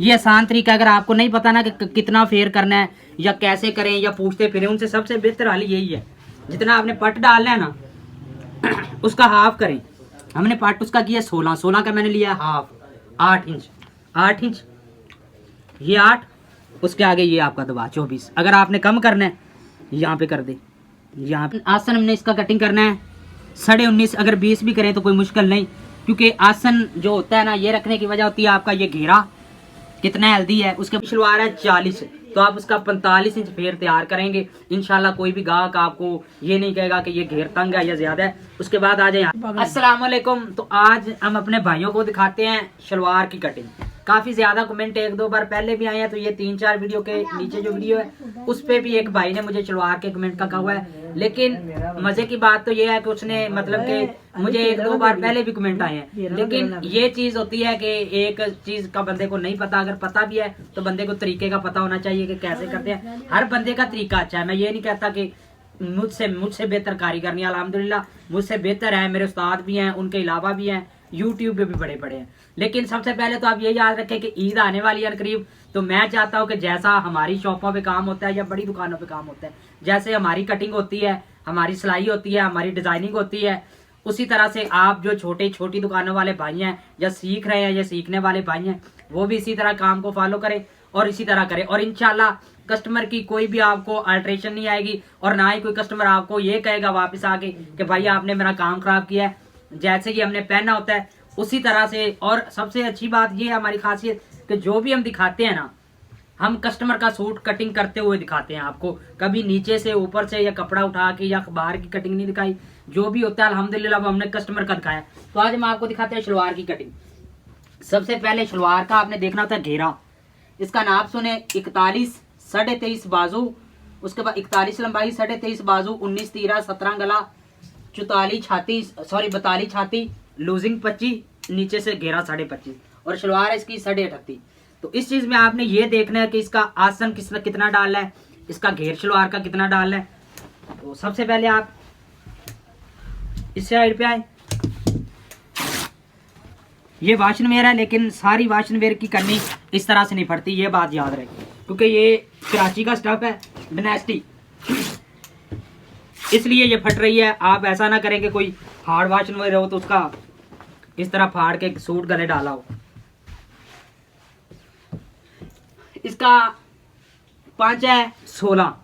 ये आसान तरीका, अगर आपको नहीं पता ना कि कितना फेयर करना है या कैसे करें या पूछते फिरें, उनसे सबसे बेहतर हाल यही है, जितना आपने पट डालना है ना उसका हाफ करें। हमने पट उसका किया 16 का मैंने लिया हाफ, 8 इंच, ये 8, उसके आगे ये आपका दबा 24। अगर आपने कम करना है यहाँ पे कर दे, यहाँ पे आसन हमने इसका कटिंग करना है 19.5। अगर 20 भी करें तो कोई मुश्किल नहीं, क्योंकि आसन जो होता है ना ये रखने की वजह होती है आपका ये घेरा कितना हेल्दी है। उसके शलवार है 40, तो आप उसका 45 इंच फेर तैयार करेंगे। इंशाल्लाह कोई भी गाहक आपको ये नहीं कहेगा कि ये घेर तंग है या ज्यादा है। उसके बाद आ जाए अस्सलाम वालेकुम। तो आज हम अपने भाइयों को दिखाते हैं शलवार की कटिंग। काफी ज्यादा कमेंट 1-2 बार पहले भी आए हैं, तो ये 3-4 वीडियो के नीचे जो वीडियो है उस पे भी एक भाई ने मुझे शलवार के कमेंट का कहा हुआ है। लेकिन मजे की बात तो ये है कि उसने मतलब कि मुझे 1-2 बार पहले भी कमेंट आए हैं। लेकिन ये चीज होती है कि एक चीज का बंदे को नहीं पता, अगर पता भी है तो बंदे को तरीके का पता होना चाहिए कि कैसे करते हैं। हर बंदे का तरीका अच्छा है। मैं ये नहीं कहता कि मुझसे बेहतर कारीगर नहीं, अल्हम्दुलिल्लाह मुझसे बेहतर है, मेरे उस्ताद भी हैं, उनके अलावा भी हैं, यूट्यूब पे भी बड़े बड़े हैं। लेकिन सबसे पहले तो आप ये याद रखें कि ईद आने वाली है करीब, तो मैं चाहता हूँ कि जैसा हमारी शॉपों पे काम होता है या बड़ी दुकानों पे काम होता है, जैसे हमारी कटिंग होती है, हमारी सिलाई होती है, हमारी डिजाइनिंग होती है, उसी तरह से आप जो छोटी दुकानों वाले भाई हैं या सीख रहे हैं या सीखने वाले भाई हैं, वो भी इसी तरह काम को फॉलो करें और इसी तरह करें। और इंशाल्लाह कस्टमर की कोई भी आपको अल्ट्रेशन नहीं आएगी, और ना ही कोई कस्टमर आपको ये कहेगा वापस आके कि भाई आपने मेरा काम खराब किया है। जैसे कि हमने पहना होता है उसी तरह से। और सबसे अच्छी बात ये है हमारी खासियत कि जो भी हम दिखाते हैं ना, हम कस्टमर का सूट कटिंग करते हुए दिखाते हैं आपको। कभी नीचे से ऊपर से या कपड़ा उठा के या बाहर की कटिंग नहीं दिखाई। जो भी होता है अल्हम्दुलिल्लाह वो हमने कस्टमर का दिखाया। तो आज हम आपको दिखाते हैं शलवार की कटिंग। सबसे पहले शलवार का आपने देखना होता है घेरा। इसका नाप सुने 41, 23.5 बाजू, उसके बाद 41 लंबाई, 23.5 बाजू, 19 तीरा, 17 गला, 42 छाती, लूजिंग 25, नीचे से घेरा 25.5 और शलवार इसकी 38.5। तो इस चीज में आपने ये देखना है कि इसका आसन कितना डालना है, इसका घेर शलवार का कितना डालना है। तो सबसे पहले आप इस साइड पे आए। ये वाशनवेयर है, लेकिन सारी वाशनवेयर की करनी इस तरह से नहीं पड़ती, ये बात याद रहे, क्योंकि ये कराची का स्टफ है डायनेस्टी, इसलिए ये फट रही है। आप ऐसा ना करें कि कोई हार्ड वाशनवेयर हो तो उसका इस तरह फाड़ के सूट गले डाला हो। इसका 5 है 16।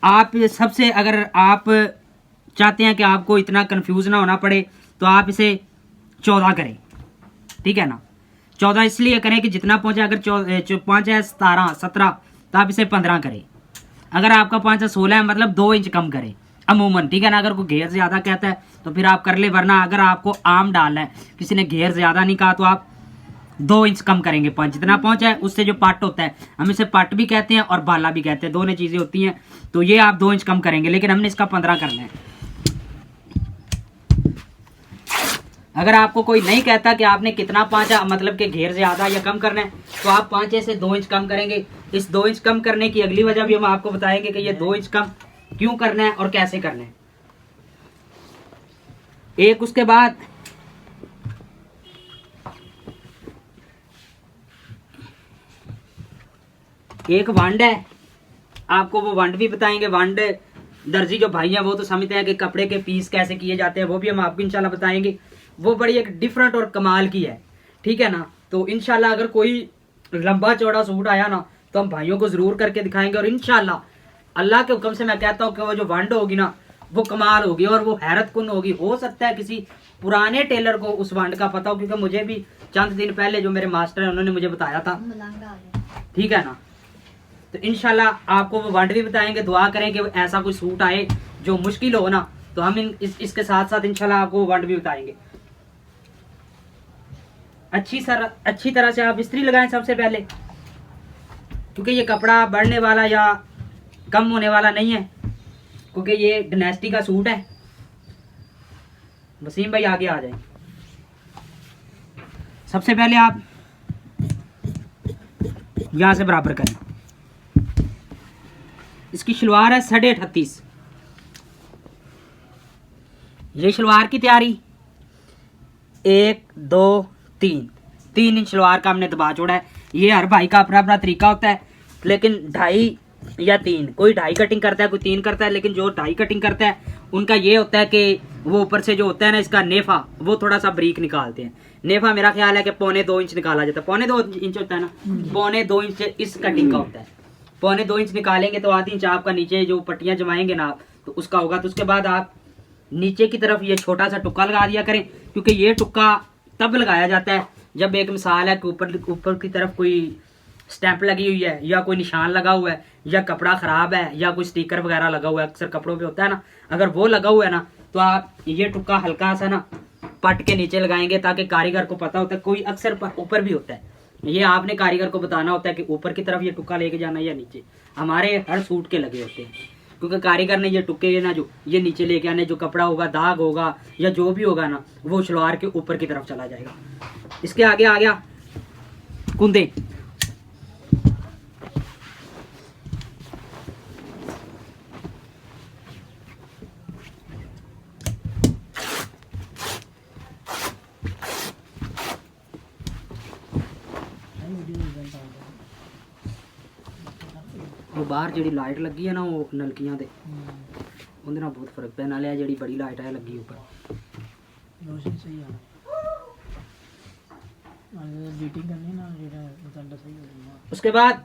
आप सबसे, अगर आप चाहते हैं कि आपको इतना कंफ्यूज ना होना पड़े, तो आप इसे 14 करें, ठीक है ना। 14 इसलिए करें कि जितना पहुंचे, अगर 5 है 17, तो आप इसे 15 करें। अगर आपका 5 है 16 है, मतलब 2 इंच कम करें अमूमन, ठीक है ना। अगर कोई घेर ज्यादा कहता है तो फिर आप कर ले, वरना अगर आपको आम डालना है, किसी ने घेर ज्यादा नहीं कहा, तो आप 2 इंच कम करेंगे। 5 जितना पहुंचा है उससे जो पट होता है, हम इसे पट भी कहते हैं और बाला भी कहते हैं, दोनों चीजें होती हैं। तो ये आप 2 इंच कम करेंगे, लेकिन हमने इसका 15 करना है। अगर आपको कोई नहीं कहता कि आपने कितना 5 मतलब कि घेर ज्यादा या कम करना है, तो आप 5 से 2 इंच कम करेंगे। इस 2 इंच कम करने की अगली वजह भी हम आपको बताएंगे कि ये 2 इंच कम क्यों करना है और कैसे करना है। एक उसके बाद एक वंड है, आपको वो वंड भी बताएंगे। वंड दर्जी जो भाई हैं वो तो समझते हैं कि कपड़े के पीस कैसे किए जाते हैं, वो भी हम आपको इंशाल्लाह बताएंगे। वो बड़ी एक डिफरेंट और कमाल की है, ठीक है ना। तो इंशाल्लाह अगर कोई लंबा चौड़ा सूट आया ना, तो हम भाइयों को जरूर करके दिखाएंगे। और इंशाल्लाह अल्लाह के हुक्म से मैं कहता हूँ कि वो जो वंड होगी ना, वो कमाल होगी और वो हैरत कुन होगी। हो सकता है किसी पुराने टेलर को उस वंड का पता हो, क्योंकि मुझे भी चंद दिन पहले जो मेरे मास्टर है उन्होंने मुझे बताया था, ठीक है ना। तो इंशाल्लाह आपको वो वंड भी बताएंगे। दुआ करें कि ऐसा कोई सूट आए जो मुश्किल हो ना, तो हम इसके साथ साथ इंशाल्लाह आपको वंड भी बताएंगे। अच्छी तरह से आप इस्त्री लगाएं सबसे पहले, क्योंकि ये कपड़ा बढ़ने वाला या कम होने वाला नहीं है, क्योंकि ये डायनेस्टी का सूट है। वसीम भाई आगे आ जाए। सबसे पहले आप यहां से बराबर करें। इसकी शलवार है 38.5। ये शलवार की तैयारी 1 2 3 3 इंच सलवार का हमने दबा छोड़ा है। ये हर भाई का अपना अपना तरीका होता है, लेकिन 2.5 या 3, कोई 2.5 कटिंग करता है, कोई 3 करता है। लेकिन जो 2.5 कटिंग करता है उनका ये होता है कि वो ऊपर से जो होता है ना इसका नेफा, वो थोड़ा सा बारीक निकालते हैं। नेफा मेरा ख्याल है कि 1.25 इंच निकाला जाता है, 1.25 इंच होता है ना, 1.25 इंच इस कटिंग का होता है। 1.25 इंच निकालेंगे तो आधी इंच आपका नीचे जो पट्टियां जमाएंगे ना आप, तो उसका होगा। तो उसके बाद आप नीचे की तरफ ये छोटा सा टुक्का लगा दिया करें, क्योंकि ये टुक्का तब लगाया जाता है जब एक मिसाल है कि ऊपर की तरफ कोई स्टैंप लगी हुई है, या कोई निशान लगा हुआ है, या कपड़ा खराब है, या कोई स्टिकर वगैरह लगा हुआ है, अक्सर कपड़ों पे होता है ना, अगर वो लगा हुआ है ना, तो आप ये टुक्का हल्का सा ना पट के नीचे लगाएंगे, ताकि कारीगर को पता होता है। कोई अक्सर ऊपर भी होता है, ये आपने कारीगर को बताना होता है कि ऊपर की तरफ ये टुक्का लेके जाना है या नीचे। हमारे हर सूट के लगे होते हैं, क्योंकि कारीगर ने ये टुक्के ना जो ये नीचे लेके आने, जो कपड़ा होगा, दाग होगा या जो भी होगा ना, वो शलवार के ऊपर की तरफ चला जाएगा। इसके आगे आ गया कुंदे। वो बाहर जी लाइट लगी है ना, वो नलकियां दे उहदे नाल बहुत फर्क पैन वाला है। जी बड़ी लाइट है लगी ऊपर, रोशनी सही आ हीटिंग करनी ना, जेड़ा सही हो जाएगा। उसके बाद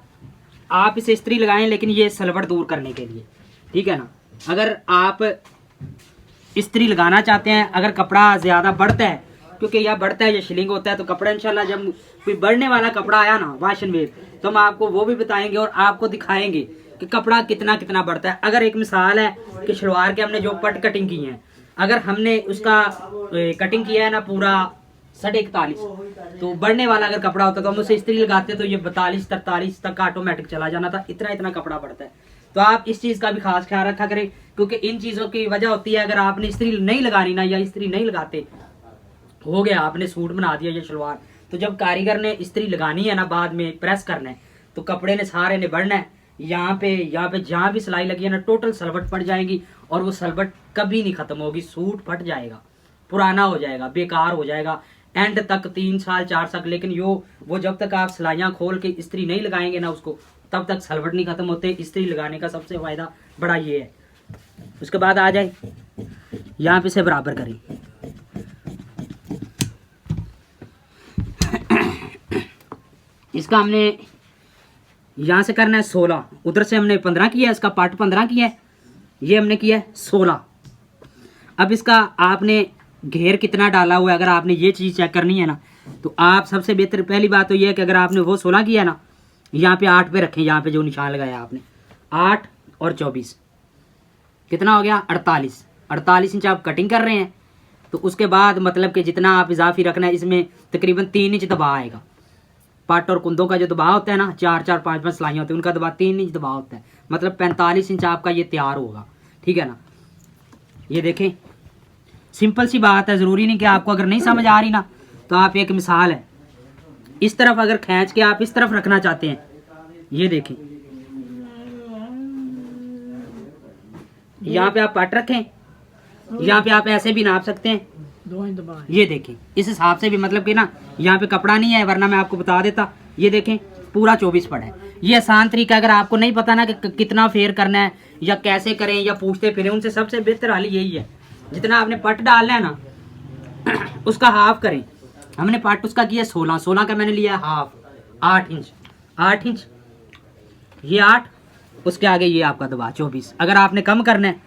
आप इसे इस्त्री लगाएं, लेकिन ये सलवट दूर करने के लिए, ठीक है ना। अगर आप इस्त्री लगाना चाहते हैं, अगर कपड़ा ज़्यादा बढ़ता है, क्योंकि यह बढ़ता है, ये शिलिंग होता है, तो कपड़ा इंशाल्लाह जब कोई बढ़ने वाला कपड़ा आया ना वाशन वेव, तो हम आपको वो भी बताएंगे और आपको दिखाएंगे कि कपड़ा कितना कितना बढ़ता है। अगर एक मिसाल है कि शलवार के हमने जो पट कटिंग की है, अगर हमने उसका कटिंग किया है ना पूरा 41.5, तो बढ़ने वाला अगर कपड़ा होता तो हम उसे इस्त्री लगाते तो ये 42-43 तक ऑटोमेटिक चला जाना था। इतना इतना कपड़ा बढ़ता है, तो आप इस चीज़ का भी खास ख्याल रखा करें, क्योंकि इन चीज़ों की वजह होती है, अगर आपने इस्त्री नहीं लगानी ना, या इस्त्री नहीं लगाते, हो गया आपने सूट बना दिया ये शलवार, तो जब कारीगर ने इस्त्री लगानी है ना, बाद में प्रेस करना है, तो कपड़े ने सारे ने बढ़ना है। यहाँ पे जहाँ भी सिलाई लगी है ना, टोटल सलवट पड़ जाएगी, और वो सलवट कभी नहीं खत्म होगी। सूट फट जाएगा, पुराना हो जाएगा, बेकार हो जाएगा एंड तक 3 साल 4 साल। लेकिन वो जब तक आप सिलाइयाँ खोल के इस्त्री नहीं लगाएंगे ना उसको, तब तक सलवट नहीं खत्म होते। इस्त्री लगाने का सबसे फायदा बड़ा ये है। उसके बाद आ जाए यहाँ पे से बराबर करें, इसका हमने यहाँ से करना है 16, उधर से हमने 15 किया है, इसका पार्ट 15 किया है, ये हमने किया है 16। अब इसका आपने घेर कितना डाला हुआ है, अगर आपने ये चीज़ चेक करनी है ना, तो आप सबसे बेहतर पहली बात तो ये है कि अगर आपने वो 16 किया ना, यहाँ पे 8 पे रखें, यहाँ पे जो निशान लगाया आपने 8 और 24 कितना हो गया 48 इंच आप कटिंग कर रहे हैं। तो उसके बाद मतलब कि जितना आप इजाफी रखना है, इसमें तकरीबन 3 इंच दबाव आएगा। पट और कुंदों का जो दबाव होता है ना, 4-4 5-5 सिलाइयाँ होती है, उनका दबाव 3 इंच दबाव होता है, मतलब 45 इंच आपका ये तैयार होगा, ठीक है ना। ये देखें, सिंपल सी बात है, ज़रूरी नहीं कि आपको अगर नहीं समझ आ रही ना, तो आप एक मिसाल है, इस तरफ अगर खींच के आप इस तरफ रखना चाहते हैं, ये देखें, यहाँ पे आप पट रखें, यहाँ पे आप ऐसे भी नाप सकते हैं, 2 इंच दबा, ये देखें, इस हिसाब से भी मतलब कि ना यहाँ पे कपड़ा नहीं है, वरना मैं आपको बता देता। ये देखें पूरा 24 पड़ा है। ये आसान तरीका, अगर आपको नहीं पता ना कि कितना फेयर करना है या कैसे करें या पूछते फिरें, उनसे सबसे बेहतर हाल यही है, जितना आपने पट डालना है ना उसका हाफ करें। हमने पट उसका किया 16 का मैंने लिया हाफ, 8 इंच, ये 8, उसके आगे ये आपका दबा 24। अगर आपने कम करना है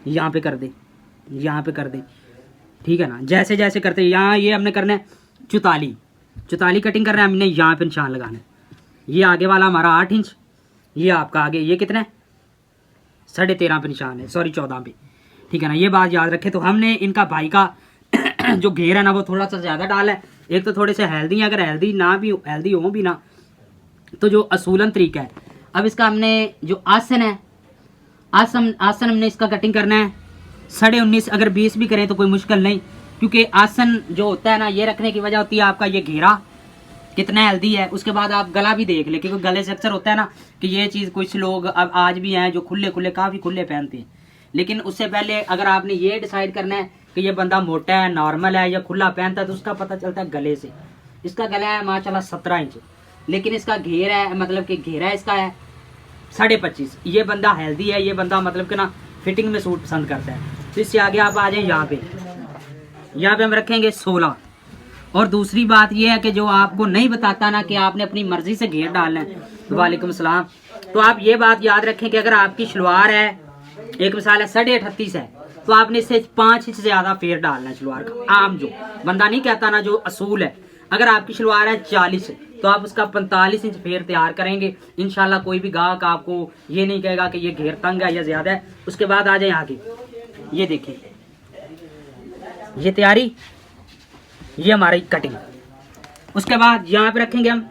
यहाँ पे कर दे, यहाँ पे कर दे, ठीक है ना। जैसे जैसे करते यहाँ ये हमने करना है 44 कटिंग करना है, हमने यहाँ पे निशान लगाना है। ये आगे वाला हमारा 8 इंच, ये आपका आगे ये कितना है 13.5 पे निशान है, सॉरी 14 पे, ठीक है ना। ये बात याद रखें। तो हमने इनका भाई का जो घेर है ना, वो थोड़ा सा ज़्यादा डाला है। एक तो थोड़े से हेल्दी, अगर हेल्दी हो भी ना, तो जो असूलन तरीका है। अब इसका हमने जो आसन है, आसन हमने इसका कटिंग करना है 19.5, अगर 20 भी करें तो कोई मुश्किल नहीं, क्योंकि आसन जो होता है ना, ये रखने की वजह होती है आपका ये घेरा कितना हेल्दी है। उसके बाद आप गला भी देख ले, क्योंकि गले से अक्सर होता है ना कि ये चीज़ कुछ लोग अब आज भी हैं जो काफ़ी खुले पहनते हैं। लेकिन उससे पहले अगर आपने ये डिसाइड करना है कि ये बंदा मोटा है, नॉर्मल है या खुला पहनता है, तो उसका पता चलता है गले से। इसका गला है माशाल्लाह 17 इंच, लेकिन इसका घेर है, मतलब कि घेरा इसका है 25.5। ये बंदा हेल्दी है, ये बंदा मतलब कि ना फिटिंग में सूट पसंद करता है। तो इससे आगे आप आ जाए यहाँ पे हम रखेंगे 16। और दूसरी बात ये है कि जो आपको नहीं बताता ना कि आपने अपनी मर्जी से घेर डालना है, वालेकुम सलाम, तो आप ये बात याद रखें कि अगर आपकी शलवार है, एक मिसाल है 38.5 है, तो आपने इससे 5 इंच से ज्यादा फेर डालना है शलवार का। आम जो बंदा नहीं कहता ना, जो असूल है, अगर आपकी शलवार है 40 तो आप उसका 45 इंच फेर तैयार करेंगे। इंशाल्लाह कोई भी गाहक आपको ये नहीं कहेगा कि ये घेर तंग है या ज्यादा है। उसके बाद आ जाए आगे, ये देखिए ये तैयारी, ये हमारी कटिंग। उसके बाद यहाँ पे रखेंगे हम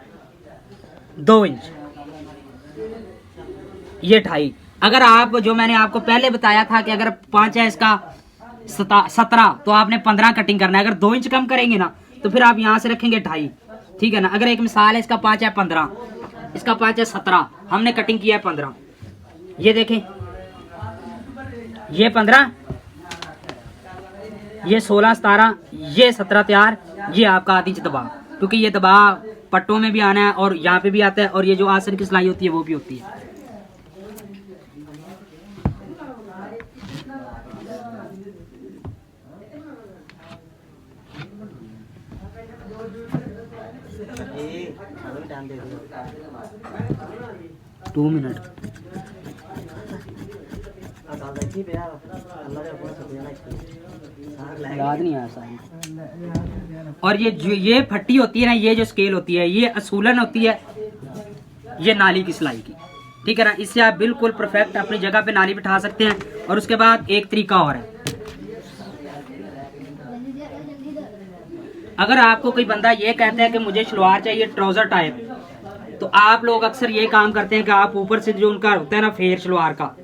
2 इंच, ये 2.5। अगर आप, जो मैंने आपको पहले बताया था कि अगर 5 है इसका 17, तो आपने 15 कटिंग करना है। अगर 2 इंच कम करेंगे ना तो फिर आप यहाँ से रखेंगे 2.5, ठीक है ना। अगर एक मिसाल है इसका 5 है 15, इसका 5 है 17, हमने कटिंग किया है 15। ये देखें, ये 15, ये 16 17, ये 17 तैयार। ये आपका आधी इंच दबाव, क्योंकि ये दबाव पट्टों में भी आना है और यहाँ पे भी आता है, और ये जो आसन की सिलाई होती है वो भी होती है। टू मिनट याद नहीं आया साहब। और ये फट्टी होती है ना, ये जो स्केल होती है, ये असूलन होती है, ये नाली की सिलाई की, ठीक है ना। इससे आप बिल्कुल परफेक्ट अपनी जगह पे नाली बिठा सकते हैं। और उसके बाद एक तरीका और है, अगर आपको कोई बंदा ये कहता है कि मुझे शलवार चाहिए ट्राउजर टाइप, तो आप लोग अक्सर ये काम करते हैं कि आप ऊपर से जो उनका होता है ना फेर शलवार का,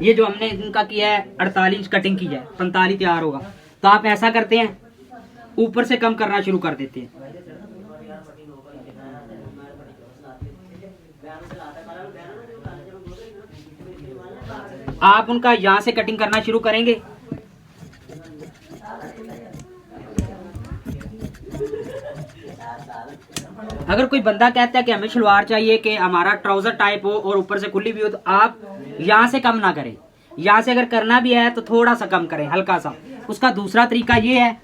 ये जो हमने इनका किया है 48 इंच कटिंग की है, 45 तैयार होगा, तो आप ऐसा करते हैं ऊपर से कम करना शुरू कर देते हैं। आप उनका यहां से कटिंग करना शुरू करेंगे, अगर कोई बंदा कहता है कि हमें शलवार चाहिए कि हमारा ट्राउजर टाइप हो और ऊपर से खुली भी हो, तो आप यहाँ से कम ना करें। यहाँ से अगर करना भी है तो थोड़ा सा कम करें, हल्का सा। उसका दूसरा तरीका ये है,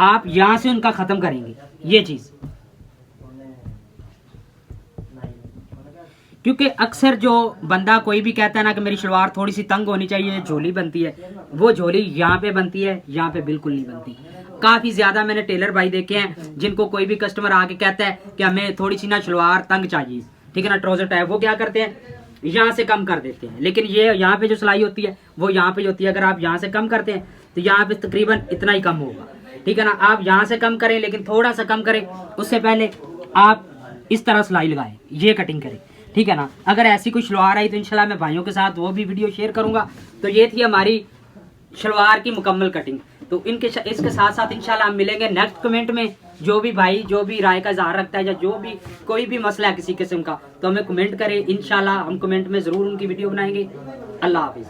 आप यहाँ से उनका खत्म करेंगे ये चीज, क्योंकि अक्सर जो बंदा कोई भी कहता है ना कि मेरी शलवार थोड़ी सी तंग होनी चाहिए, झोली बनती है, वो झोली यहाँ पे बनती है, यहाँ पे बिल्कुल नहीं बनती। काफी ज्यादा मैंने टेलर भाई देखे हैं जिनको कोई भी कस्टमर आके कहता है कि हमें थोड़ी सी ना शलवार तंग चाहिए, ठीक है ना, ट्राउजर टाइप, वो क्या करते हैं यहाँ से कम कर देते हैं। लेकिन ये यहाँ पे जो सिलाई होती है वो यहाँ पे होती है, अगर आप यहाँ से कम करते हैं तो यहाँ पे तकरीबन इतना ही कम होगा, ठीक है ना। आप यहाँ से कम करें, लेकिन थोड़ा सा कम करें, उससे पहले आप इस तरह सिलाई लगाएं, ये कटिंग करें, ठीक है ना। अगर ऐसी कोई शलवार आई तो इंशाल्लाह मैं भाइयों के साथ वो भी वीडियो शेयर करूंगा। तो ये थी हमारी शलवार की मुकम्मल कटिंग। तो इसके साथ साथ इंशाल्लाह हम मिलेंगे नेक्स्ट कमेंट में। जो भी भाई जो भी राय का इजहार रखता है या जो भी कोई भी मसला है किसी किस्म का, तो हमें कमेंट करें, इंशाल्लाह हम कमेंट में जरूर उनकी वीडियो बनाएंगे। अल्लाह हाफिज।